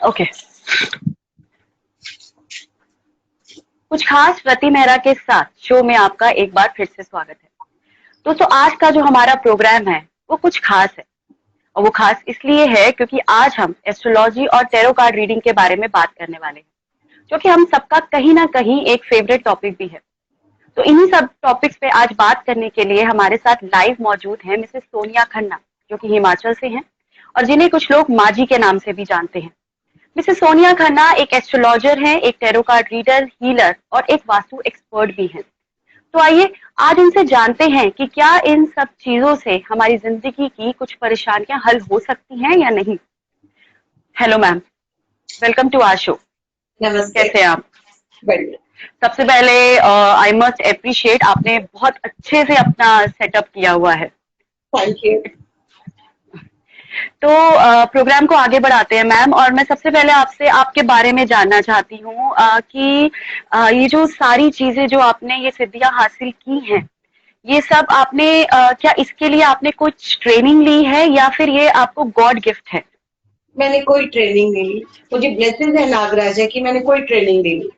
Okay. कुछ खास प्रति मेहरा के साथ शो में आपका एक बार फिर से स्वागत है। दोस्तों, आज का जो हमारा प्रोग्राम है वो कुछ खास है। और वो खास इसलिए है क्योंकि आज हम एस्ट्रोलॉजी और टैरो कार्ड रीडिंग के बारे में बात करने वाले हैं, जो कि हम सबका कहीं ना कहीं एक फेवरेट टॉपिक भी है। तो इन्हीं सब टॉपिक्स पे आज बात करने के लिए हमारे साथ लाइव मौजूद हैं मिसेस सोनिया खन्ना, जो कि हिमाचल से हैं और जिन्हें कुछ लोग माजी के नाम से भी जानते हैं। मिसेस सोनिया खन्ना एक एस्ट्रोलॉजर हैं, एक टैरो कार्ड रीडर, हीलर और एक वास्तु एक्सपर्ट भी हैं। तो आइए आज उनसे जानते हैं कि क्या इन सब चीजों से हमारी जिंदगी की कुछ परेशानियां हल हो सकती हैं या नहीं। Hello ma'am, welcome to our show. नमस्ते। कैसे हैं आप? बढ़िया। सबसे पहले आई मस्ट अप्रिशिएट, आपने बहुत अच्छे से अपना सेटअप किया हुआ है। Thank you. तो प्रोग्राम को आगे बढ़ाते हैं मैम, और मैं सबसे पहले आपसे आपके बारे में जानना चाहती हूँ कि ये जो सारी चीजें जो आपने ये सिद्धियां हासिल की हैं, ये सब आपने क्या इसके लिए आपने कुछ ट्रेनिंग ली है या फिर ये आपको गॉड गिफ्ट है? मैंने कोई ट्रेनिंग नहीं ली। मुझे ब्लेसिंग है नागराजा की, मैंने कोई ट्रेनिंग नहीं ली।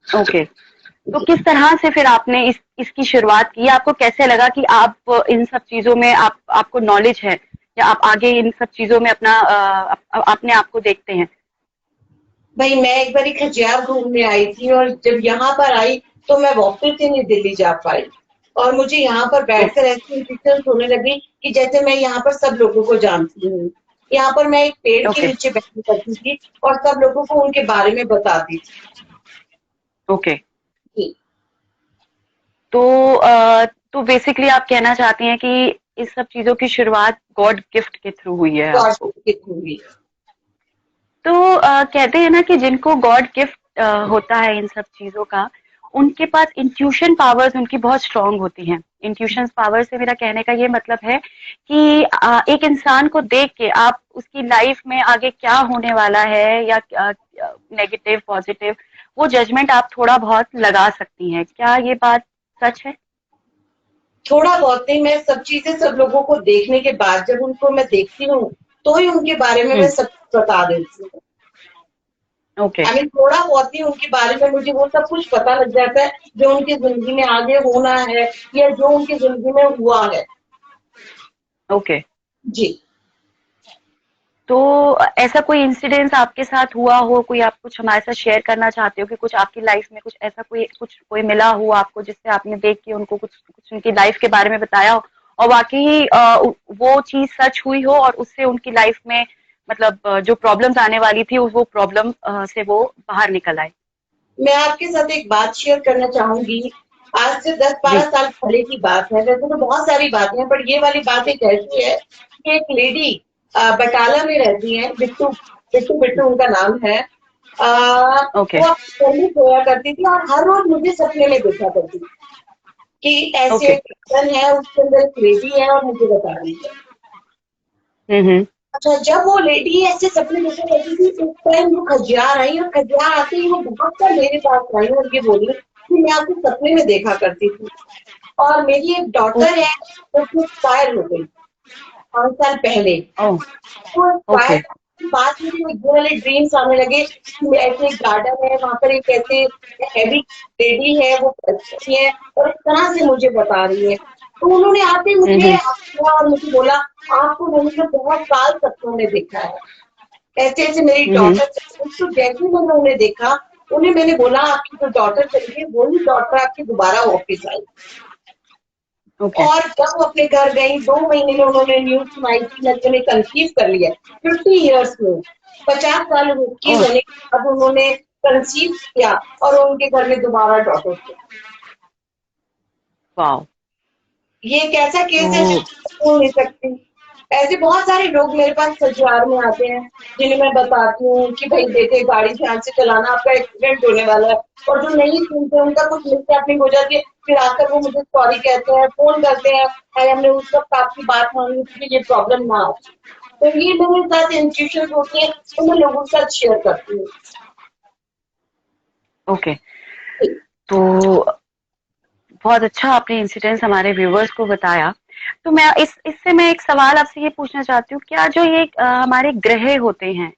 ओके। तो किस तरह से फिर आपने इसकी शुरुआत की? आपको कैसे लगा कि आप इन सब चीजों में आपको नॉलेज है या आप आगे इन सब चीजों में अपना अपने आप को देखते हैं? भाई मैं एक बार खजियार घूमने आई थी और जब यहाँ पर आई तो मैं वापस ही नहीं दिल्ली जा पाई। और मुझे यहाँ पर बैठकर ऐसी इंट्यूशंस होने लगी कि जैसे मैं यहाँ पर सब लोगों को जानती हूँ। यहाँ पर मैं एक पेड़ के ओके। नीचे बैठी करती थी और सब लोगों को उनके बारे में बताती ओके। थी। तो तो बेसिकली आप कहना चाहती हैं कि इस सब चीजों की शुरुआत गॉड गिफ्ट के थ्रू हुई है गॉड आपको? के थ्रू ही। तो कहते हैं ना कि जिनको गॉड गिफ्ट होता है इन सब चीजों का, उनके पास इंट्यूशन पावर्स उनकी बहुत स्ट्रांग होती हैं। इंट्यूशन पावर से मेरा कहने का ये मतलब है कि एक इंसान को देख के आप उसकी लाइफ में आगे क्या होने वाला है या नेगेटिव पॉजिटिव, वो जजमेंट आप थोड़ा बहुत लगा सकती हैं। क्या ये बात सच है? थोड़ा बहुत नहीं, मैं सब चीजें सब लोगों को देखने के बाद जब उनको मैं देखती हूँ तो ही उनके बारे में मैं हम्म। सब कुछ बता देती हूँ। ओके। आई मीन थोड़ा बहुत ही उनके बारे में मुझे वो सब कुछ पता लग जाता है जो उनकी जिंदगी में आगे होना है या जो उनकी जिंदगी में हुआ है। ओके। जी। तो ऐसा कोई इंसिडेंस आपके साथ हुआ हो, कोई आप कुछ हमारे साथ शेयर करना चाहते हो कि कुछ आपकी लाइफ में कुछ ऐसा कोई मिला हो आपको जिससे आपने देख के उनको कुछ कुछ उनकी लाइफ के बारे में बताया हो और वाकई वो चीज सच हुई हो और उससे उनकी लाइफ में मतलब जो प्रॉब्लम्स आने वाली थी वो प्रॉब्लम से वो बाहर निकल आए? मैं आपके साथ एक बात शेयर करना चाहूंगी। आज से दस जी। बारह साल पहले की बात है। वैसे तो बहुत सारी बातें हैं पर ये वाली बात एक ऐसी है कि एक लेडी बटाला में रहती है, बिट्टू बिट्टू बिट्टू उनका नाम है। ओके। वो अपनी सोया करती थी और हर रोज मुझे सपने में देखा करती थी कि ऐसे ओके। एक किचन है, उसके अंदर एक लेडी है और मुझे बता रही है। हम्म। अच्छा, जब वो लेडी ऐसे सपने देखा करती थी उस टाइम वो खजियार आई और खजियार आते ही वो भाग कर मेरे पास आई और ये बोली कि मैं आपको सपने में देखा करती थी और मेरी एक डॉटर है जो कि एक्सपायर हो गई 5 साल पहले। ओह। वो ओके। एक्सपायर के बाद मुझे ये वाले ड्रीम्स आने लगे कि ऐसे एक गार्डन है, वहां पर एक ऐसे हैवी लेडी है, वो करती है और इस तरह से मुझे बता रही है। तो उन्होंने आते ही मुझे हम्म। हंसा और मुझे बोला आपको मैंने तो बहुत साल सपनों में देखा है। ऐसे ऐसे मेरी हम्म। डॉटर चली गई। तो जैसे ही मैंने उन्हें देखा, उन्हें मैंने बोला आपकी जो डॉटर चली गई वही डॉटर आपकी दोबारा वापिस आई। ओके। और जब वो अपने घर गई 2 महीने में उन्होंने न्यूज सुनाई थी मैंने कंसीव कर लिया 50 ईयर्स में। 50 साल की ओह। होने के बाद उन्होंने कंसीव किया और उनके घर में दोबारा डॉटर थे। वाओ। ये एक ऐसा केस है तो जिसको भूल नहीं सकती। ऐसे बहुत सारे लोग मेरे पास ससुराल में आते हैं जिन्हें मैं बताती हूँ कि भाई बेटे गाड़ी ध्यान से चलाना, आपका एक्सीडेंट होने वाला है। और जो नहीं सुनते उनका कुछ मिसहैपनिंग हो जाती है, फिर आकर वो मुझे सॉरी कहते हैं, फोन करते हैं, अरे हमने उस वक्त आपकी बात मानी थी कि ये प्रॉब्लम ना हो। तो ये मेरे साथ इंस्टीट्यूशन होते हैं तो मैं लोगों के साथ शेयर करती हूँ। ओके। तो बहुत अच्छा आपने इंसिडेंट्स हमारे व्यूवर्स को बताया। तो इससे मैं एक सवाल आपसे ये पूछना चाहती हूँ, क्या जो ये हमारे ग्रह होते हैं,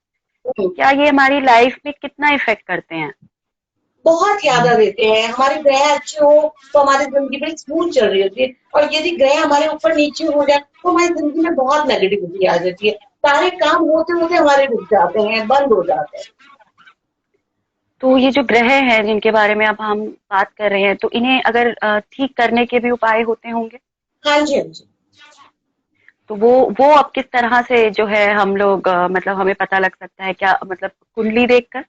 क्या ये हमारी लाइफ में कितना इफेक्ट करते हैं? बहुत ज्यादा देते हैं। हमारे ग्रह अच्छे हो तो हमारी जिंदगी बड़ी स्मूथ चल रही होती है, और यदि ग्रह हमारे ऊपर नीचे हो जाए तो हमारी जिंदगी में बहुत नेगेटिविटी आ जाती है। सारे काम होते होते हमारे रुक जाते हैं, बंद हो जाते हैं। तो ये जो ग्रह हैं जिनके बारे में अब हम बात कर रहे हैं, तो इन्हें अगर ठीक करने के भी उपाय होते होंगे? हाँ जी, हाँ जी। तो वो अब किस तरह से जो है हम लोग मतलब हमें पता लग सकता है क्या, मतलब कुंडली देखकर?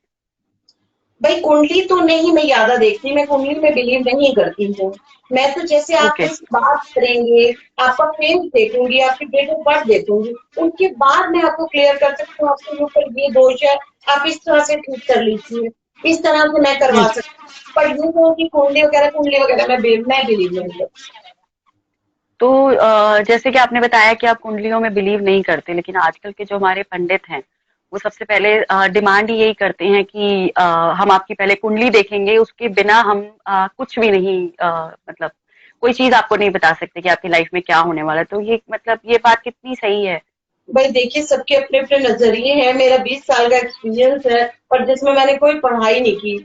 भाई कुंडली तो नहीं मैं ज्यादा देखती, मैं कुंडली में बिलीव नहीं करती हूँ। मैं तो जैसे आप ओके। मुझसे बात करेंगे, आपका फेस देखूंगी, आपकी डेट ऑफ बर्थ देखूंगी, उनके बाद मैं आपको क्लियर कर सकती हूँ आपके ऊपर ये दोष है, आप इस तरह से ठीक कर लीजिए। इस तरह से मैं करवा सकती हूँ। पर यूं कहूँ कि कुंडली वगैरह मैं बिलीव नहीं करती। तो जैसे कि आपने बताया कि आप कुंडलियों में बिलीव नहीं करते, लेकिन आजकल के जो हमारे पंडित हैं वो सबसे पहले डिमांड यही करते हैं कि हम आपकी पहले कुंडली देखेंगे, उसके बिना हम कुछ भी नहीं, मतलब कोई चीज आपको नहीं बता सकते कि आपकी लाइफ में क्या होने वाला है। तो ये मतलब ये बात कितनी सही है? भाई देखिए, सबके अपने अपने नजरिए हैं। मेरा 20 साल का एक्सपीरियंस है, और जिसमें मैंने कोई पढ़ाई नहीं की।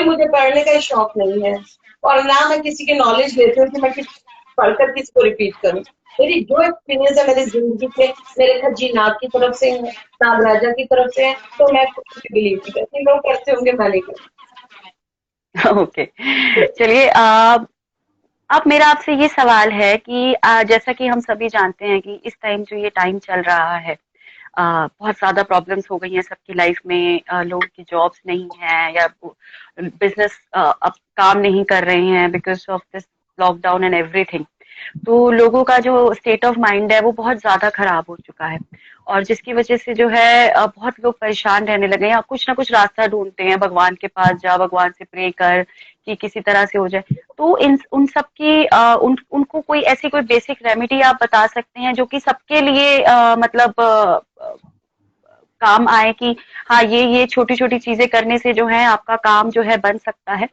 मुझे पढ़ने का शौक नहीं है, और ना मैं किसी की नॉलेज लेती हूँ कि मैं किसी पढ़कर किसी को रिपीट करूँ। मेरी जो एक्सपीरियंस है मेरी जिंदगी के, मेरे खज्जी नाग की तरफ से है, नागराजा की तरफ से है, तो मैं बिलीव नहीं करती। लोग करते होंगे, मैं नहीं करती। ओके। चलिए, अब मेरा आपसे ये सवाल है कि जैसा कि हम सभी जानते हैं कि इस टाइम जो ये टाइम चल रहा है, बहुत ज्यादा प्रॉब्लम्स हो गई हैं सबकी लाइफ में। लोगों की जॉब्स नहीं है, या बिजनेस अब काम नहीं कर रहे हैं because of this lockdown and everything. तो लोगों का जो स्टेट ऑफ माइंड है वो बहुत ज्यादा खराब हो चुका है, और जिसकी वजह से जो है बहुत लोग परेशान रहने लगे हैं, कुछ ना कुछ रास्ता ढूंढते हैं, भगवान के पास जा, भगवान से प्रे कर कि किसी तरह से हो जाए। तो इन उन सब की उनको कोई ऐसी कोई बेसिक रेमेडी आप बता सकते हैं जो कि सबके लिए मतलब काम आए, कि हाँ ये छोटी छोटी चीजें करने से जो है आपका काम जो है बन सकता है?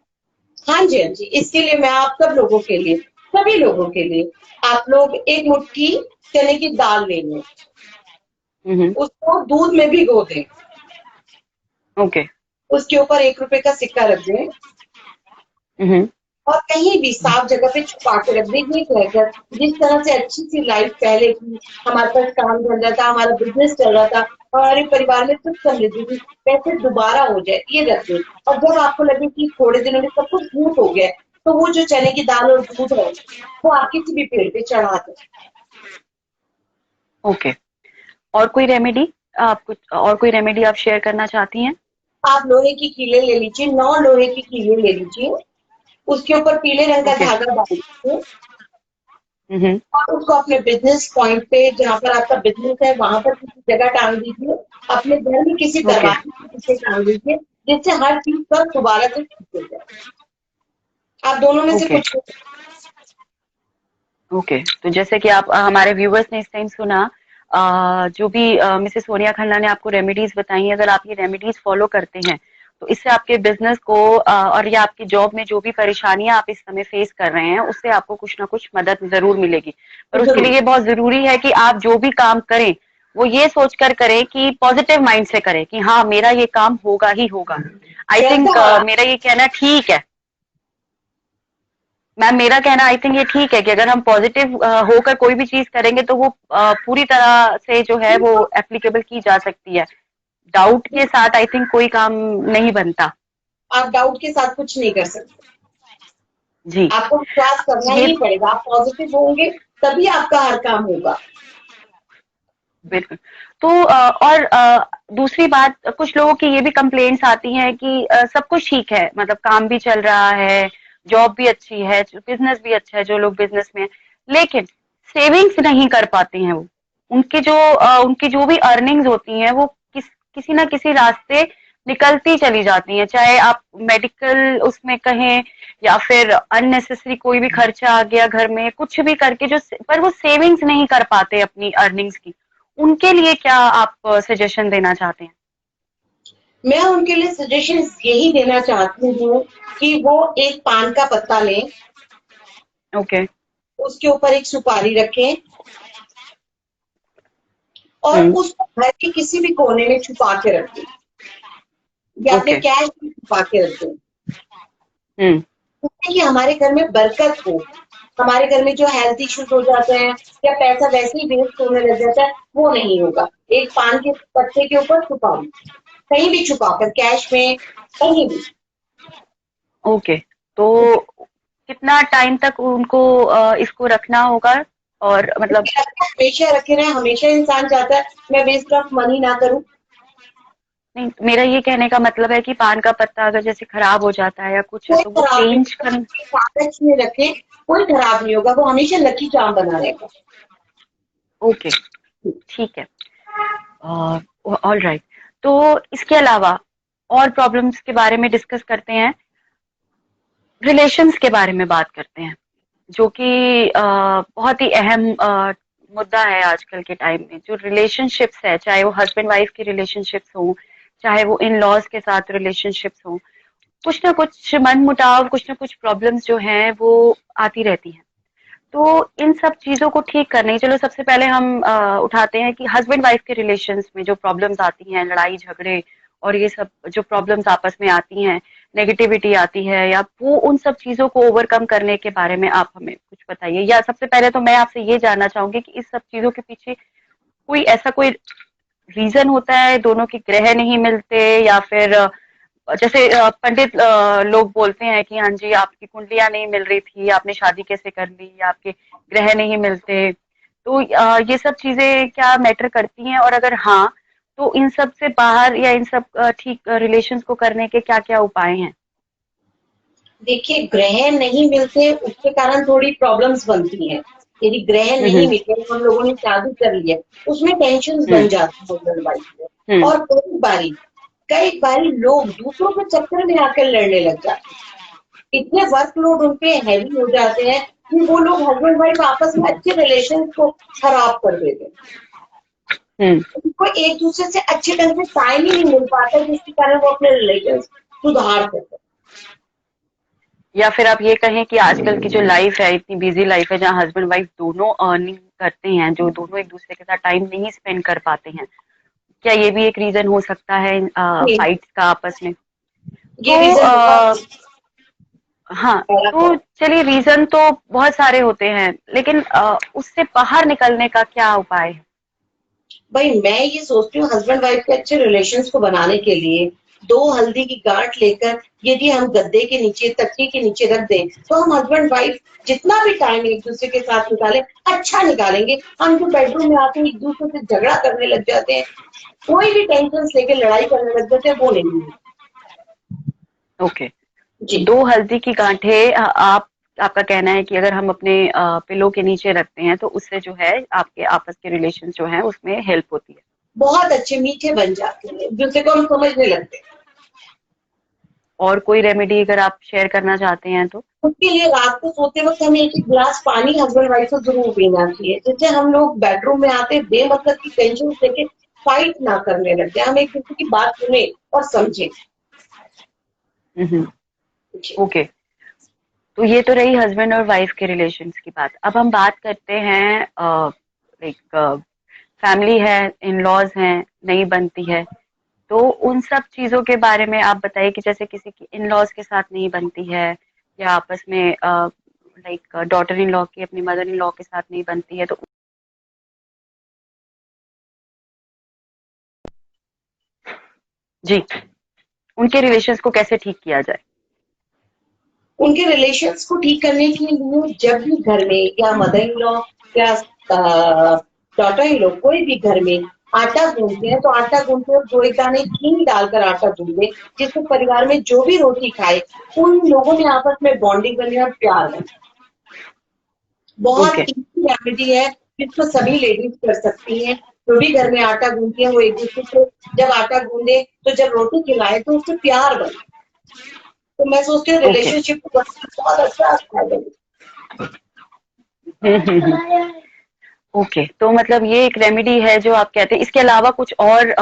हाँ जी, हाँ जी। इसके लिए मैं आप सब लोगों के लिए, सभी लोगों के लिए, आप लोग एक मुट्ठी चने की दाल ले लें, हम्म। उसको दूध में भिगो दें, ओके। उसके ऊपर 1 रुपए का सिक्का रख दें, हम्म। और कहीं भी साफ जगह पे छुपा के रख दें। ये कहकर जिस तरह से अच्छी सी लाइफ पहले की, हमारे पास काम चल रहा था, हमारा बिजनेस चल रहा था, हमारे परिवार में सुख समृद्धि थी, वैसे दोबारा हो जाए, ये रख दें। और जब आपको लगे कि थोड़े दिनों में सब कुछ स्मूथ हो गया है, तो वो जो चने की दाल और दूध है, वो आप किसी भी पेड़ पे चढ़ा दें। ओके। और कोई रेमेडी, आप कुछ और कोई रेमेडी आप शेयर करना चाहती हैं? आप लोहे की कीलें ले लीजिए, 9 लोहे की कीलें ले लीजिए, उसके ऊपर पीले रंग का ओके। धागा बांध लीजिए, हम्म। और उसको अपने बिजनेस पॉइंट पे, जहाँ पर आपका बिजनेस है, वहां पर किसी जगह टांग दीजिए। अपने घर में किसी ओके। दरवाजे के पीछे टांग दीजिए, जिससे हर चीज पर दोबारा से ठीक हो जाए। आप दोनों में से ओके। कुछ। ओके। तो जैसे कि आप हमारे व्यूवर्स ने इस टाइम सुना, जो भी मिसेस सोनिया खन्ना ने आपको रेमेडीज बताई, अगर आप ये रेमेडीज फॉलो करते हैं तो इससे आपके बिजनेस को और या आपकी जॉब में जो भी परेशानियां आप इस समय फेस कर रहे हैं उससे आपको कुछ ना कुछ मदद जरूर मिलेगी। पर उसके लिए जरूर। ये बहुत जरूरी है कि आप जो भी काम करें वो ये सोचकर करें कि पॉजिटिव माइंड से करें कि हाँ मेरा ये काम होगा ही होगा। आई जैसा थिंक हाँ। मेरा ये कहना ठीक है। मैम, मेरा कहना आई थिंक ये ठीक है कि अगर हम पॉजिटिव होकर कोई भी चीज करेंगे तो वो पूरी तरह से जो है वो एप्लीकेबल की जा सकती है। डाउट के साथ आई थिंक कोई काम नहीं बनता। आप डाउट के साथ कुछ नहीं कर सकते। जी। आपको विश्वास करना ये ही पड़ेगा। आप पॉजिटिव होंगे तभी आपका हर काम होगा। बिल्कुल। तो और दूसरी बात, कुछ लोगों की ये भी कंप्लेंट्स आती हैं कि सब कुछ ठीक है, मतलब काम भी चल रहा है, जॉब भी अच्छी है, बिजनेस भी अच्छा है, जो लोग बिजनेस में हैं, लेकिन सेविंग्स नहीं कर पाते हैं वो। उनकी जो भी अर्निंग्स होती हैं वो किसी ना किसी रास्ते निकलती चली जाती हैं, चाहे आप मेडिकल उसमें कहें या फिर अननेसेसरी कोई भी खर्चा आ गया घर में, कुछ भी करके जो, पर वो सेविंग्स नहीं कर पाते अपनी अर्निंग्स की। उनके लिए क्या आप सजेशन देना चाहते हैं? मैं उनके लिए सजेशन यही देना चाहती हूँ कि वो एक पान का पत्ता लें, ओके। उसके ऊपर एक सुपारी रखें, और उसको घर के किसी भी कोने में छुपा के रख दें या अपने कैश में छुपा के रख दें, कि हमारे घर में बरकत हो, हमारे घर में जो हेल्थ इश्यूज हो जाते हैं या पैसा वैसे ही वेस्ट होने लग जाता है वो नहीं होगा। एक पान के पत्ते के ऊपर छुपाओ, कहीं भी छुपाकर, कैश में, कहीं भी। ओके, तो कितना टाइम तक उनको इसको रखना होगा? और मतलब हमेशा रखे रहे, हमेशा इंसान चाहता है मैं वेस्ट ऑफ मनी ना करूं। नहीं, मेरा ये कहने का मतलब है कि पान का पत्ता अगर जैसे खराब हो जाता है या कुछ है कोई तो वो खराब चेंज नहीं, कर। कागज में रखे, कोई खराब नहीं होगा, वो हमेशा लकी चार्म बना रहेगा। ओके, ठीक है। ऑल राइट, तो इसके अलावा और प्रॉब्लम्स के बारे में डिस्कस करते हैं, रिलेशंस के बारे में बात करते हैं, जो कि बहुत ही अहम मुद्दा है आजकल के टाइम में। जो रिलेशनशिप्स है, चाहे वो हस्बैंड वाइफ की रिलेशनशिप्स हो, चाहे वो इन लॉज के साथ रिलेशनशिप्स हो, कुछ ना कुछ मन मुटाव, कुछ ना कुछ प्रॉब्लम्स जो हैं वो आती रहती हैं। तो इन सब चीजों को ठीक करने, चलो सबसे पहले हम उठाते हैं कि हस्बैंड वाइफ के रिलेशंस में जो प्रॉब्लम्स आती हैं, लड़ाई झगड़े और ये सब जो प्रॉब्लम्स आपस में आती हैं, नेगेटिविटी आती है, या वो उन सब चीजों को ओवरकम करने के बारे में आप हमें कुछ बताइए। या सबसे पहले तो मैं आपसे ये जानना चाहूंगी कि इस सब चीजों के पीछे कोई ऐसा कोई रीजन होता है, दोनों के ग्रह नहीं मिलते, या फिर जैसे पंडित लोग बोलते हैं कि हाँ जी आपकी कुंडलियां नहीं मिल रही थी, आपने शादी कैसे कर ली, या आपके ग्रह नहीं मिलते, तो ये सब चीजें क्या मैटर करती हैं? और अगर हाँ, तो इन सब से बाहर या इन सब ठीक रिलेशंस को करने के क्या क्या उपाय हैं? देखिए, ग्रह नहीं मिलते उसके कारण थोड़ी प्रॉब्लम्स बनती हैं। यदि ग्रह नहीं हम्म। मिले, हम लोगों ने शादी कर लिया, उसमें टेंशन बन हम्म। जाती है हस्बैंड वाइफ में। हम्म। और कई बारी लोग दूसरों के चक्कर में आकर लड़ने लग जाते हैं। इतने वर्कलोड उन पे हैवी हो जाते हैं कि वो लोग हस्बैंड वाइफ आपस में अच्छे रिलेशन को खराब कर देते हैं। हम्म। उनको एक दूसरे से अच्छे ढंग से टाइम ही नहीं मिल पाता, जिसके कारण वो अपने रिलेशन सुधार सकते हैं। या फिर आप ये कहें कि आजकल की जो लाइफ है, इतनी बिजी लाइफ है, जहाँ हस्बैंड वाइफ दोनों अर्निंग करते हैं, जो दोनों एक दूसरे के साथ टाइम नहीं स्पेंड कर पाते हैं, क्या ये भी एक रीजन हो सकता है ये फाइट्स का आपस में? ये तो रीजन बहुत हाँ, बड़ा तो है। चलिए, रीजन तो बहुत सारे होते हैं, लेकिन उससे बाहर निकलने का क्या उपाय है? भाई मैं ये सोचती हूँ, हस्बैंड वाइफ के अच्छे रिलेशंस को बनाने के लिए 2 हल्दी की गांठ लेकर यदि हम गद्दे के नीचे, तकिए के नीचे रख दें, तो हम हस्बैंड वाइफ जितना भी टाइम एक दूसरे के साथ निकालें, अच्छा निकालेंगे। हम जो बेडरूम में आके एक दूसरे से झगड़ा करने लग जाते हैं, कोई भी टेंशन लेके लड़ाई करने लग जाते हैं, वो नहीं है। ओके, तो जी, 2 हल्दी की गांठें, आप आपका कहना है कि अगर हम अपने पिलो के नीचे रखते हैं तो उससे जो है आपके आपस के रिलेशन जो है उसमें हेल्प होती है। बहुत अच्छे मीठे बन जाते हैं, एक दूसरे को हम समझने लगते हैं। और कोई रेमेडी अगर आप शेयर करना चाहते हैं तो? उसके लिए रात को सोते वक्त हमें एक एक गिलास पानी हस्बैंड वाइफ को जरूर पीना चाहिए, जिससे हम लोग बेडरूम में आते बेमतलब की टेंशन लेके फाइट ना करने लग जाए, हम एक दूसरे की बात सुने और समझे। हम्म। जी, ओके, तो ये तो रही हस्बैंड और वाइफ के रिलेशंस की बात। अब हम बात करते हैं, लाइक फैमिली है, इन लॉज हैं, नहीं बनती है, तो उन सब चीजों के बारे में आप बताइए कि जैसे किसी की इन लॉज के साथ नहीं बनती है, या आपस में लाइक डॉटर इन लॉ की अपनी मदर इन लॉ के साथ नहीं बनती है, तो जी, उनके रिलेशंस को कैसे ठीक किया जाए? उनके रिलेशंस को ठीक करने के लिए जब भी घर में या मदर इन लॉ या डॉटर इन लॉ कोई भी घर में आटा गूंथते हैं, तो आटा गूंथते और 2 एक दाने घी डालकर आटा गूंथे, जिससे परिवार में जो भी रोटी खाए उन लोगों में आपस में बॉन्डिंग बने और प्यार बने। बहुत ओके। इजी रेमेडी है, जिसको सभी लेडीज कर सकती हैं। जो भी घर में आटा गूंथती है वो एक दूसरे को जब आटा गूंदे तो जब रोटी खिलाए तो उससे प्यार बने। तो मैं सोचती हूँ ओके। रिलेशनशिप को बढ़ाना बहुत अच्छा फायदा है। हम्म। ओके, तो मतलब ये एक रेमेडी है जो आप कहते हैं। इसके अलावा कुछ और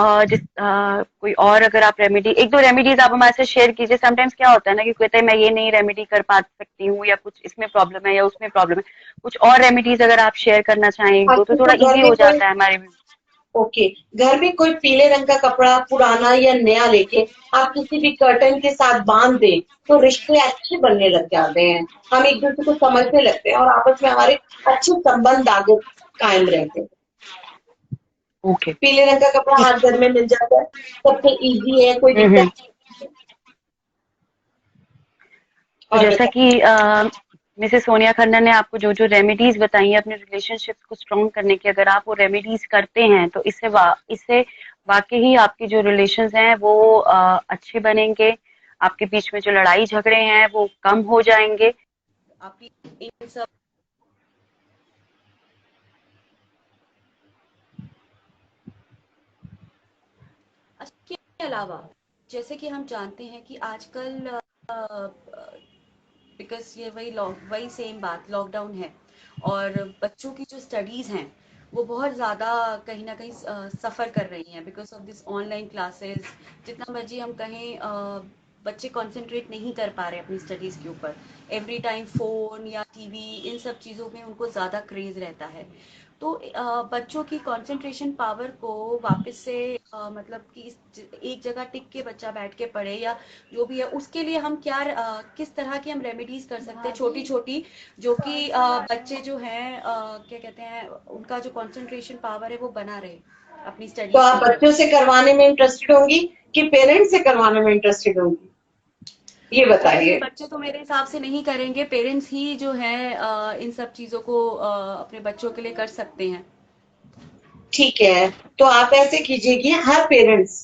कोई और अगर आप रेमेडी, एक दो रेमेडीज आप हमारे साथ शेयर कीजिए। समटाइम्स क्या होता है ना कि कहते हैं मैं ये नहीं रेमेडी कर पा सकती हूँ, या कुछ इसमें प्रॉब्लम है या उसमें प्रॉब्लम है, कुछ और रेमेडीज अगर आप शेयर करना चाहें एक दो, तो आजकल थोड़ा तो घर इजी में हो कोई जाता है हमारे भी। ओके, घर में कोई पीले रंग का कपड़ा पुराना या नया लेके आप किसी भी कर्टन के साथ बांध दें तो रिश्ते अच्छे बनने लग जाते हैं। हम एक दूसरे को समझने लगते हैं और आपस में हमारे अच्छे संबंध आगे कायम रहते हैं। ओके। पीले रंग का कपड़ा हर घर में मिल जाता है, सबसे इजी है, कोई दिक्कत हम्म। नहीं है। तो और जैसा बताइए। कि मिसेस सोनिया खन्ना ने आपको जो जो रेमेडीज बताई हैं अपने रिलेशनशिप्स को स्ट्रॉन्ग करने की, अगर आप वो रेमेडीज करते हैं तो इससे वाकई ही आपके जो रिलेशंस हैं वो अच्छे बनेंगे। आपके बीच में जो लड़ाई झगड़े हैं वो कम हो जाएंगे। आपकी इन सब इसके अलावा जैसे कि हम जानते हैं कि आजकल बिकॉज ये वही सेम बात, लॉकडाउन है और बच्चों की जो स्टडीज हैं वो बहुत ज़्यादा कहीं ना कहीं सफ़र कर रही हैं because of this online classes. जितना मर्जी हम कहें बच्चे कंसंट्रेट नहीं कर पा रहे अपनी स्टडीज़ के ऊपर। एवरी टाइम फ़ोन या टीवी इन सब चीज़ों में उनको ज़्यादा क्रेज़ रहता है। तो बच्चों की कंसंट्रेशन पावर को वापस से मतलब कि एक जगह टिक के बच्चा बैठ के पढ़े या जो भी है, उसके लिए हम क्या किस तरह की हम रेमेडीज कर सकते हैं छोटी छोटी, जो कि बच्चे जो हैं क्या कहते हैं उनका जो कंसंट्रेशन पावर है वो बना रहे अपनी तो स्टडीज के आप ऊपर। बच्चों से करवाने में इंटरेस्टेड होंगी कि पेरेंट्स से करवाने में इंटरेस्टेड होंगी, ये ऑब्वियसली बताइए। बच्चे तो मेरे हिसाब से नहीं करेंगे, पेरेंट्स ही जो है इन सब चीजों को अपने बच्चों के लिए कर सकते हैं। ठीक है, तो आप ऐसे कीजिए कि हर पेरेंट्स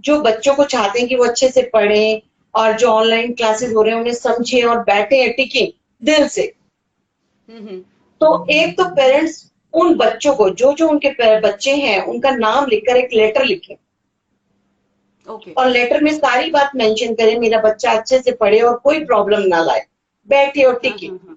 जो बच्चों को चाहते हैं कि वो अच्छे से पढ़ें और जो ऑनलाइन क्लासेस हो रहे हैं उन्हें समझें और बैठे हैं टिके दिल से, हम्म। तो एक तो पेरेंट्स उन बच्चों को जो जो उनके बच्चे हैं उनका नाम लिखकर एक लेटर लिखें ओके। और लेटर में सारी बात मेंशन करें, मेरा बच्चा अच्छे से पढ़े और कोई प्रॉब्लम ना लाए, बैठे और हाँ टिके। हाँ हाँ।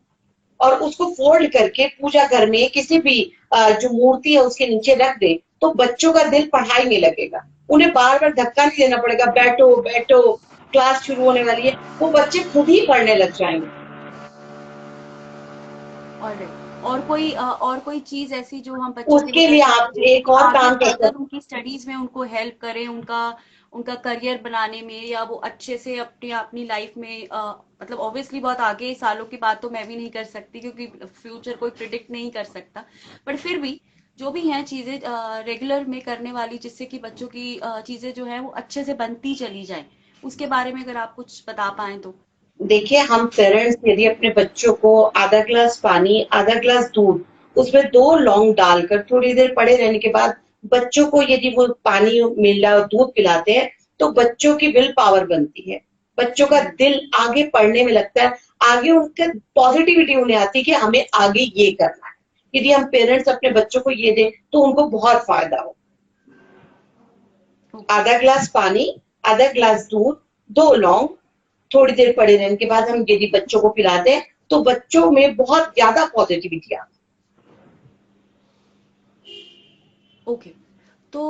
और उसको फोल्ड करके पूजा घर में किसी भी जो मूर्ति है उसके नीचे रख दे, तो बच्चों का दिल पढ़ाई में लगेगा। उन्हें बार बार धक्का नहीं देना पड़ेगा, बैठो बैठो क्लास शुरू होने वाली है, वो बच्चे खुद ही पढ़ने लग जाएंगे। ऑलराइट। और कोई चीज ऐसी जो हम बच्चों के लिए उसके कर लिए सकते हैं आप जिससे एक कि और आगे काम कर फर्दर सकते। उनकी स्टडीज में उनको हेल्प करें, उनका उनका करियर बनाने में या वो अच्छे से अपनी अपनी लाइफ में मतलब ऑब्वियसली बहुत आगे सालों की बात तो मैं भी नहीं कर सकती क्योंकि फ्यूचर कोई प्रिडिक्ट नहीं कर सकता, बट फिर भी जो भी हैं चीजें रेगुलर में करने वाली जिससे कि बच्चों की चीजें जो है वो अच्छे से बनती चली जाए, उसके बारे में अगर आप कुछ बता पाए तो। देखिए, हम पेरेंट्स यदि अपने बच्चों को आधा ग्लास पानी, आधा ग्लास दूध, उसमें 2 लौंग डालकर थोड़ी देर पड़े रहने के बाद बच्चों को यदि वो पानी मिला और दूध पिलाते हैं, तो बच्चों की विल पावर बनती है। बच्चों का दिल आगे पढ़ने में लगता है, आगे उनका पॉजिटिविटी उन्हें आती है कि हमें आगे ये करना है। यदि हम पेरेंट्स अपने बच्चों को ये दें, तो उनको बहुत फायदा हो। ओके। आधा ग्लास पानी, आधा ग्लास दूध, 2 लौंग, थोड़ी देर पड़े रहने के बाद हम यदि बच्चों को पिलाते हैं तो बच्चों में बहुत ज्यादा पॉजिटिविटी आती ओके। तो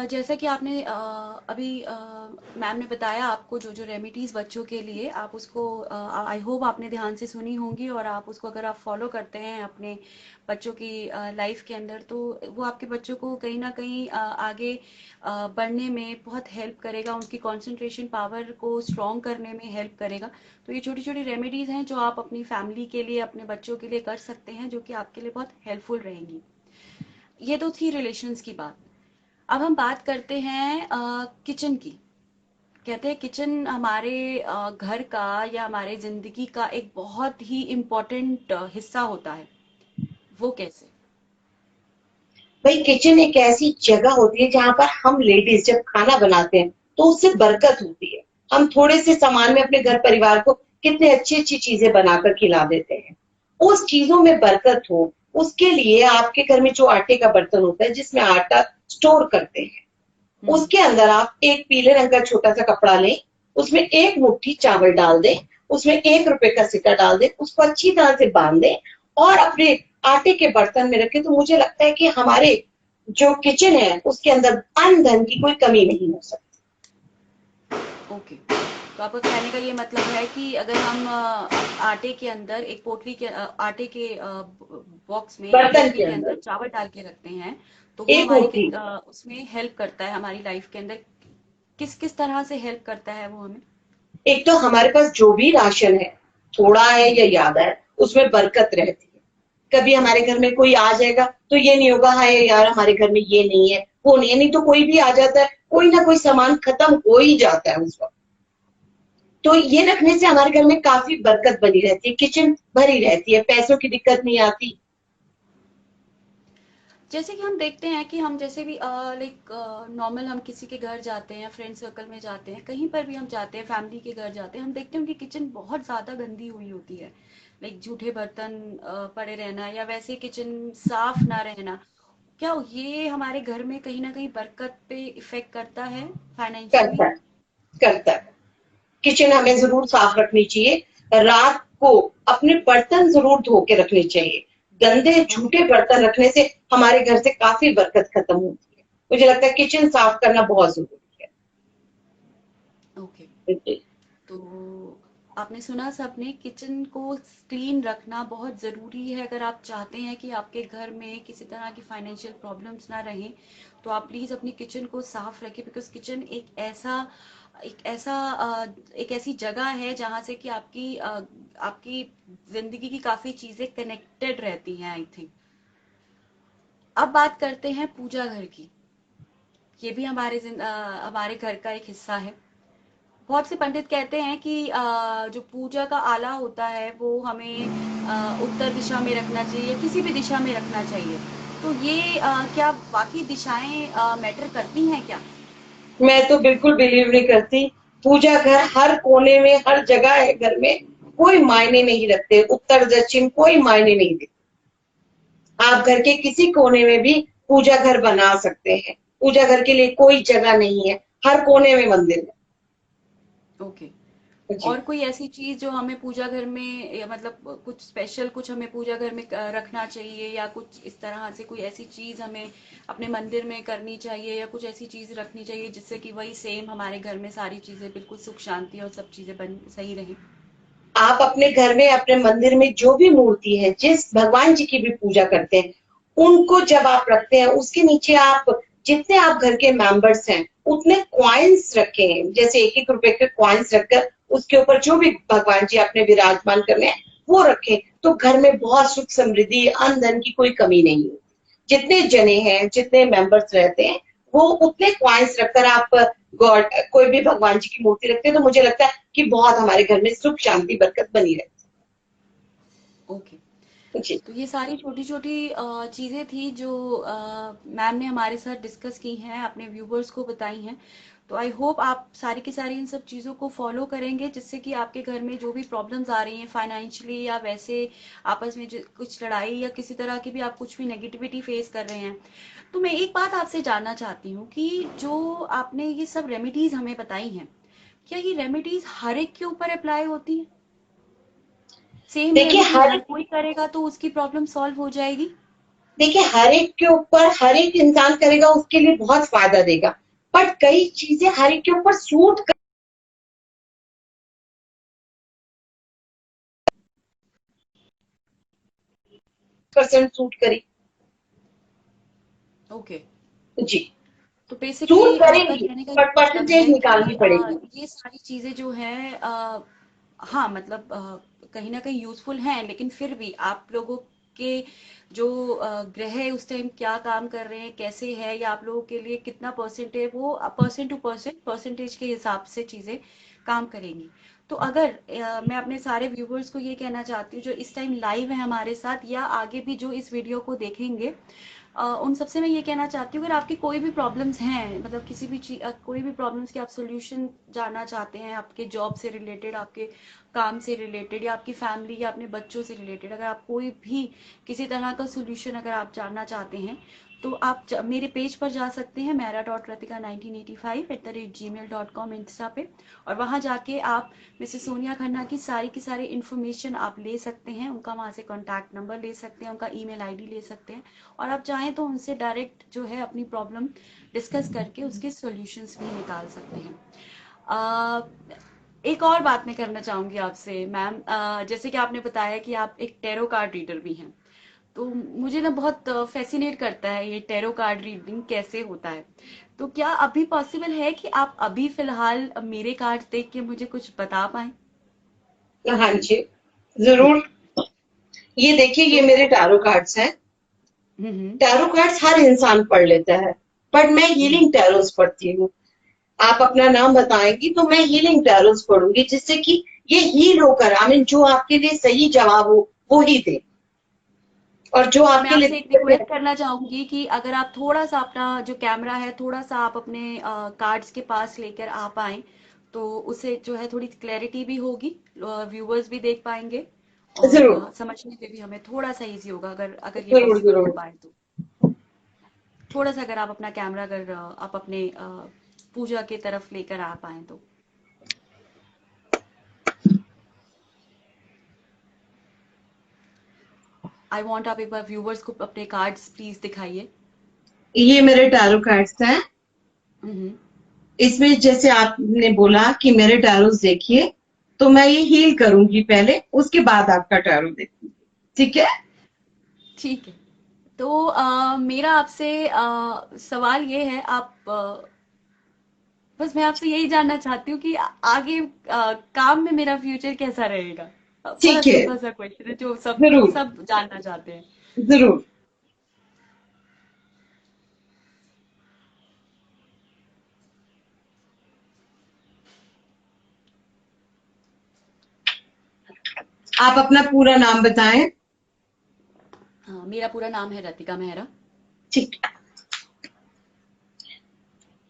जैसा कि आपने अभी मैम ने बताया आपको जो जो रेमेडीज बच्चों के लिए, आप उसको आई होप आपने ध्यान से सुनी होंगी और आप उसको अगर आप फॉलो करते हैं अपने बच्चों की लाइफ के अंदर तो वो आपके बच्चों को कहीं ना कहीं आगे बढ़ने में बहुत हेल्प करेगा, उनकी कंसंट्रेशन पावर को स्ट्रॉन्ग करने में हेल्प करेगा। तो ये छोटी छोटी रेमेडीज हैं जो आप अपनी फैमिली के लिए अपने बच्चों के लिए कर सकते हैं जो कि आपके लिए बहुत हेल्पफुल रहेंगी। ये तो थी रिलेशंस की बात। अब हम बात करते हैं किचन की। कहते हैं किचन हमारे घर का या हमारे जिंदगी का एक बहुत ही इम्पोर्टेंट हिस्सा होता है। वो कैसे? भाई, किचन एक ऐसी जगह होती है जहां पर हम लेडीज जब खाना बनाते हैं तो उससे बरकत होती है। हम थोड़े से सामान में अपने घर परिवार को कितने अच्छी अच्छी चीजें बनाकर खिला देते हैं। उस चीजों में बरकत हो, उसके लिए आपके घर में जो आटे का बर्तन होता है जिसमें आटा स्टोर करते हैं, हम्म। उसके अंदर आप एक पीले रंग का छोटा सा कपड़ा लें, उसमें एक मुट्ठी चावल डाल दें, उसमें 1 रुपए का सिक्का डाल दें, उसको अच्छी तरह से बांध दें और अपने आटे के बर्तन में रखें। तो मुझे लगता है कि हमारे जो किचन है उसके अंदर अन्न धन की कोई कमी नहीं हो सकती। ओके। तो आपका कहने का ये मतलब है कि अगर हम आटे के अंदर आटे के बॉक्स में या बर्तन पोटली के के अंदर। अंदर चावल डाल के रखते हैं तो वो एक हमारी होती, उसमें हेल्प करता है हमारी लाइफ के अंदर। किस किस तरह से हेल्प करता है वो हमें? एक तो हमारे पास जो भी राशन है, थोड़ा है हम्म। या ज्यादा है, उसमें बरकत रहती है। कभी हमारे ओके। घर में कोई आ जाएगा तो ये नहीं होगा हाय यार हमारे घर में ये नहीं है वो नहीं है, नहीं तो कोई भी आ जाता है, कोई ना कोई सामान खत्म हो ही जाता है उस वक्त। तो ये रखने से हमारे घर में काफी बरकत बनी रहती है, किचन भरी रहती है, पैसों की दिक्कत नहीं आती। जैसे कि हम देखते हैं कि हम जैसे भी लाइक नॉर्मल हम किसी के घर जाते हैं, फ्रेंड सर्कल में जाते हैं, कहीं पर भी हम जाते हैं, फैमिली के घर जाते हैं, हम देखते हैं उनकी किचन बहुत ज्यादा गंदी हुई होती है। लाइक जूठे बर्तन पड़े रहना, या वैसे किचन साफ ना रहना। क्या ये हमारे घर में कहीं ना कहीं बरकत पे इफेक्ट करता है फाइनेंशियली? करता है, करता है। किचन हमें जरूर साफ रखनी चाहिए। रात को अपने बर्तन जरूर धो के रखने चाहिए। गंदे ओके। झूठे बर्तन रखने से हमारे घर से काफी बरकत खत्म होती है। मुझे लगता है किचन साफ करना बहुत जरूरी ओके। है। तो आपने सुना सबने, किचन को क्लीन रखना बहुत ज़रूरी है। अगर आप चाहते हैं कि आपके घर में किसी तरह की फाइनेंशियल प्रॉब्लम्स ना रहें, तो आप प्लीज़ अपनी किचन को साफ रखें, बिकॉज किचन एक ऐसी जगह है जहाँ से कि आपकी ज़िंदगी की काफ़ी चीज़ें कनेक्टेड रहती हैं, आई थिंक। अब बात करते हैं पूजा घर की। ये भी हमारे घर का एक हिस्सा है। बहुत से पंडित कहते हैं कि जो पूजा का आला होता है वो हमें उत्तर दिशा में रखना चाहिए, किसी भी दिशा में रखना चाहिए। तो ये क्या बाकी दिशाएं मैटर करती हैं क्या? मैं तो बिल्कुल बिलीव नहीं करती। पूजा घर हर कोने में, हर जगह है घर में, कोई मायने नहीं रखते, उत्तर दक्षिण कोई मायने नहीं देते। आप घर के किसी कोने में भी पूजा घर बना सकते हैं। पूजा घर के लिए कोई जगह नहीं है, हर कोने में मंदिर ओके। है जी। और कोई ऐसी चीज जो हमें पूजा घर में, या मतलब कुछ स्पेशल कुछ हमें पूजा घर में रखना चाहिए, या कुछ इस तरह से कोई ऐसी चीज हमें अपने मंदिर में करनी चाहिए, या कुछ ऐसी चीज रखनी चाहिए जिससे कि वही सेम हमारे घर में सारी चीजें बिल्कुल सुख शांति और सब चीजें बन सही रही? आप अपने घर में, अपने मंदिर में जो भी मूर्ति है, जिस भगवान जी की भी पूजा करते हैं, उनको जब आप रखते हैं उसके नीचे आप जितने आप घर के मेंबर्स हैं उतने कॉइन्स रखें, जैसे एक एक रुपए के कॉइन्स रखकर उसके ऊपर जो भी भगवान जी आपने विराजमान करने हैं वो रखें, तो घर में बहुत सुख समृद्धि, अन्न धन की कोई कमी नहीं होती। जितने जने हैं, जितने मेंबर्स रहते हैं, वो उतने कॉइन्स रखकर आप गॉड कोई भी भगवान जी की मूर्ति रखते हैं, तो मुझे लगता है कि बहुत हमारे घर में सुख शांति बरकत बनी रहती ओके। है जी। तो ये सारी छोटी छोटी चीजें थी जो मैम ने हमारे साथ डिस्कस की हैं, अपने व्यूवर्स को बताई हैं। तो आई होप आप सारी की सारी इन सब चीज़ों को फॉलो करेंगे, जिससे कि आपके घर में जो भी प्रॉब्लम्स आ रही हैं फाइनेंशियली, या वैसे आपस में कुछ लड़ाई या किसी तरह की भी आप कुछ भी नेगेटिविटी फेस कर रहे हैं। तो मैं एक बात आपसे जानना चाहती हूँ कि जो आपने ये सब रेमेडीज हमें बताई हैं, क्या ये रेमेडीज हर एक के ऊपर अप्लाई होती है? सेम देखिए रेमेडी हर हर कोई करेगा तो उसकी प्रॉब्लम सॉल्व हो जाएगी? देखिए हर एक के ऊपर हर एक इंसान करेगा उसके लिए बहुत फायदा देगा, बट कई चीजें हर एक के ऊपर सूट परसेंट सूट करी ओके। जी। तो सूट बेसिकली आपका करेंगी कहने का ये बट मतलब परसेंटेज है कि निकालनी पड़ेगी। ये सारी चीजें जो हैं हाँ मतलब कहीं ना कहीं यूजफुल हैं, लेकिन फिर भी आप लोगों के जो ग्रह उस टाइम क्या काम कर रहे हैं, कैसे है, या आप लोगों के लिए कितना परसेंट है, वो परसेंट टू परसेंट परसेंटेज के हिसाब से चीजें काम करेंगी। तो अगर मैं अपने सारे व्यूवर्स को ये कहना चाहती हूँ जो इस टाइम लाइव है हमारे साथ, या आगे भी जो इस वीडियो को देखेंगे, उन सबसे मैं ये कहना चाहती हूँ, अगर आपकी कोई भी प्रॉब्लम्स हैं, मतलब किसी भी चीज कोई भी प्रॉब्लम्स की आप सोल्यूशन जानना चाहते हैं, आपके जॉब से रिलेटेड, आपके काम से रिलेटेड, या आपकी फैमिली या अपने बच्चों से रिलेटेड, अगर आप कोई भी किसी तरह का सोल्यूशन अगर आप जानना चाहते हैं, तो आप मेरे पेज पर जा सकते हैं, mera.ratika1985 इंस्टा पे। और वहां जाके आप मिसेस सोनिया खन्ना की सारी इन्फॉर्मेशन आप ले सकते हैं, उनका वहां से कॉन्टैक्ट नंबर ले सकते हैं, उनका ईमेल आईडी ले सकते हैं, और आप चाहें तो उनसे डायरेक्ट जो है अपनी प्रॉब्लम डिस्कस करके उसके सॉल्यूशंस भी निकाल सकते हैं। एक और बात मैं करना चाहूंगी आपसे मैम, जैसे कि आपने बताया कि आप एक टैरो कार्ड रीडर भी हैं, तो मुझे ना बहुत फैसिनेट करता है ये टैरो कार्ड रीडिंग कैसे होता है। तो क्या अभी पॉसिबल है कि आप अभी फिलहाल मेरे कार्ड देख के मुझे कुछ बता पाएं? हाँ जी, जरूर। ये देखिए, ये तो मेरे टैरो कार्ड्स हैं। हम्म। टैरो कार्ड्स हर इंसान पढ़ लेता है, बट मैं हम्म। हीलिंग टैरोस पढ़ती हूँ। आप अपना नाम बताएंगी तो मैं हीलिंग टैरोस पढ़ूंगी, जिससे कि ये हील होकर, आई मीन, जो आपके लिए सही जवाब हो वो ही दे, और जो तो मैं आपके लिए आपसे एक दिक्कत रिक्वेस्ट है। करना चाहूंगी कि अगर आप थोड़ा सा अपना जो कैमरा है थोड़ा सा आप अपने कार्ड्स के पास लेकर आ पाएं तो उससे जो है थोड़ी क्लैरिटी भी होगी, व्यूअर्स भी देख पाएंगे और जरूर समझने में भी हमें थोड़ा सा इजी होगा, अगर अगर ये जरूर पॉसिबल हो जरूर। पाए तो। थोड़ा सा अगर आप अपना कैमरा अगर आप अपने पूजा की तरफ लेकर आ पाए तो। आई वांट आप एक बार व्यूअर्स को अपने कार्ड्स प्लीज दिखाइए। ये मेरे टैरो कार्ड्स हैं। हम्म। इसमें जैसे आपने बोला कि मेरे टैरोस देखिए, तो मैं ये हील करूंगी पहले, उसके बाद आपका टैरो देखूंगी। ठीक है? ठीक है। तो मेरा आपसे सवाल ये है, आप बस मैं आपसे यही जानना चाहती हूँ कि आगे काम में मेरा फ्यूचर कैसा रहेगा। बड़ा ठीक है, सिंपल सा क्वेश्चन है जो सब जरूर सब जानना चाहते हैं। जरूर। आप अपना पूरा नाम बताएं। हाँ, मेरा पूरा नाम है रतिका मेहरा। ठीक है।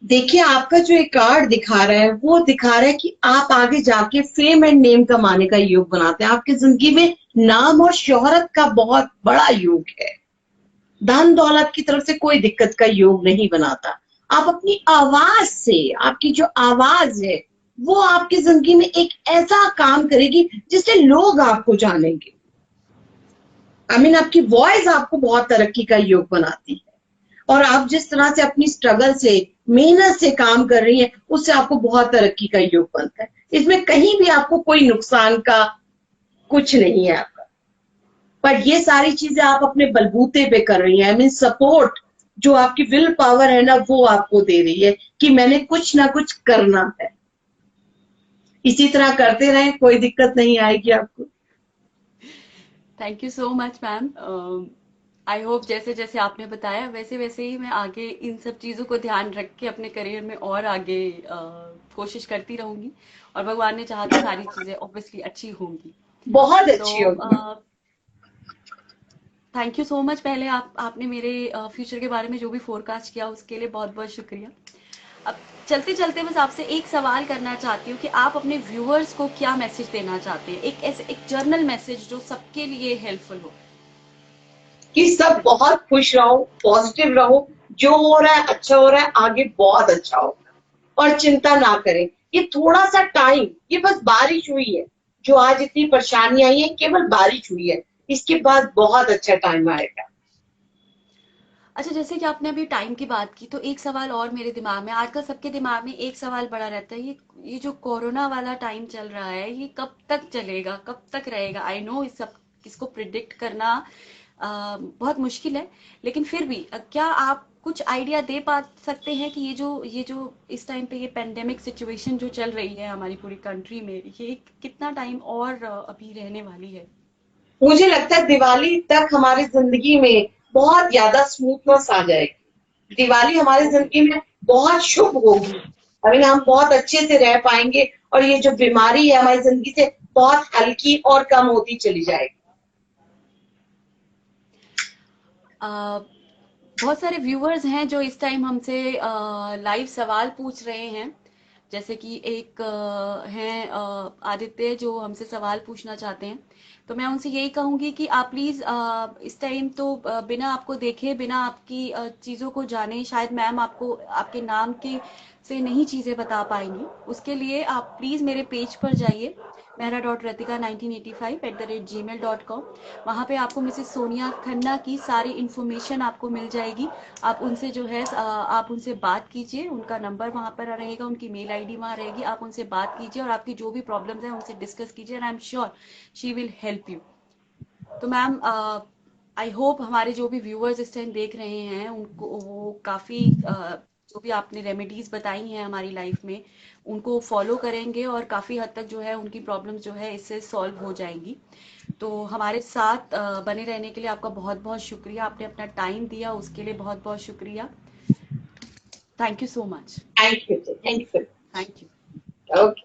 देखिए, आपका जो एक कार्ड दिखा रहा है वो दिखा रहा है कि आप आगे जाके फेम एंड नेम कमाने का योग बनाते हैं। आपकी जिंदगी में नाम और शोहरत का बहुत बड़ा योग है। धन दौलत की तरफ से कोई दिक्कत का योग नहीं बनाता। आप अपनी आवाज से, आपकी जो आवाज है वो आपकी जिंदगी में एक ऐसा काम करेगी जिससे लोग आपको जानेंगे। आई मीन, आपकी वॉइस आपको बहुत तरक्की का योग बनाती है, और आप जिस तरह से अपनी स्ट्रगल से, मेहनत से काम कर रही हैं, उससे आपको बहुत तरक्की का योग बनता है। इसमें कहीं भी आपको कोई नुकसान का कुछ नहीं है आपका। पर ये सारी चीजें आप अपने बलबूते पे कर रही हैं। आई मीन, सपोर्ट जो आपकी विल पावर है ना, वो आपको दे रही है कि मैंने कुछ ना कुछ करना है। इसी तरह करते रहें, कोई दिक्कत नहीं आएगी आपको। Thank you so much ma'am. I hope जैसे जैसे आपने बताया वैसे वैसे ही मैं आगे इन सब चीज़ों को ध्यान रख के अपने करियर में और आगे कोशिश करती रहूंगी और भगवान ने चाहा तो सारी चीज़ें ऑब्वियसली अच्छी होंगी। बहुत तो अच्छी होगी। Thank you so much. पहले आपने मेरे फ्यूचर के बारे में जो भी फोरकास्ट किया उसके लिए बहुत बहुत शुक्रिया। अब चलते चलते बस आपसे एक सवाल करना चाहती हूँ कि आप अपने व्यूअर्स को क्या मैसेज देना चाहते हैं, एक ऐसे एक जर्नल मैसेज जो सबके लिए हेल्पफुल हो। कि सब बहुत खुश रहो, पॉजिटिव रहो। जो हो रहा है अच्छा हो रहा है, आगे बहुत अच्छा होगा, और चिंता ना करें। ये थोड़ा सा टाइम, ये बस बारिश हुई है, जो आज इतनी परेशानी आई है केवल बारिश हुई है। इसके बाद बहुत अच्छा टाइम आएगा। अच्छा, जैसे कि आपने अभी टाइम की बात की तो एक सवाल और मेरे दिमाग में आजकल सबके दिमाग में एक सवाल बड़ा रहता है, ये जो कोरोना वाला टाइम चल रहा है ये कब तक चलेगा, कब तक रहेगा। आई नो इस सब इसको प्रिडिक्ट करना बहुत मुश्किल है, लेकिन फिर भी क्या आप कुछ आइडिया दे पा सकते हैं कि ये जो इस टाइम पे ये पेंडेमिक सिचुएशन जो चल रही है हमारी पूरी कंट्री में, ये कितना टाइम और अभी रहने वाली है? मुझे लगता है दिवाली तक हमारी जिंदगी में बहुत ज्यादा स्मूथनेस आ जाएगी। दिवाली हमारी ओके। जिंदगी में बहुत शुभ होगी। अभी हम बहुत अच्छे से रह पाएंगे, और ये जो बीमारी है हमारी जिंदगी से बहुत हल्की और कम होती चली जाएगी। बहुत सारे व्यूअर्स हैं जो इस टाइम हमसे लाइव सवाल पूछ रहे हैं। जैसे कि एक हैं आदित्य जो हमसे सवाल पूछना चाहते हैं। तो मैं उनसे यही कहूंगी कि आप प्लीज इस टाइम तो बिना आपको देखे, बिना आपकी चीजों को जाने, शायद मैम आपको आपके नाम के से नहीं चीजें बता पाएंगी। उसके लिए आप प्लीज मेरे पेज पर जाइए, mehra.ratika1985@gmail.com। वहाँ पे आपको मिसेस सोनिया खन्ना की सारी इन्फॉर्मेशन आपको मिल जाएगी। आप उनसे जो है आप उनसे बात कीजिए, उनका नंबर वहाँ पर रहेगा, उनकी मेल आईडी वहाँ रहेगी, आप उनसे बात कीजिए और आपकी जो भी प्रॉब्लम्स हैं उनसे डिस्कस कीजिए, and I am sure she will help you. तो मैम आई होप हमारे जो भी व्यूअर्स इस टाइम देख रहे हैं उनको वो काफी जो भी आपने रेमेडीज बताई हैं हमारी लाइफ में उनको फॉलो करेंगे और काफी हद तक जो है उनकी प्रॉब्लम्स जो है इससे सॉल्व हो जाएंगी। तो हमारे साथ बने रहने के लिए आपका बहुत बहुत शुक्रिया, आपने अपना टाइम दिया उसके लिए बहुत बहुत शुक्रिया। Thank you so much. Thank you, thank you. Thank you. Okay.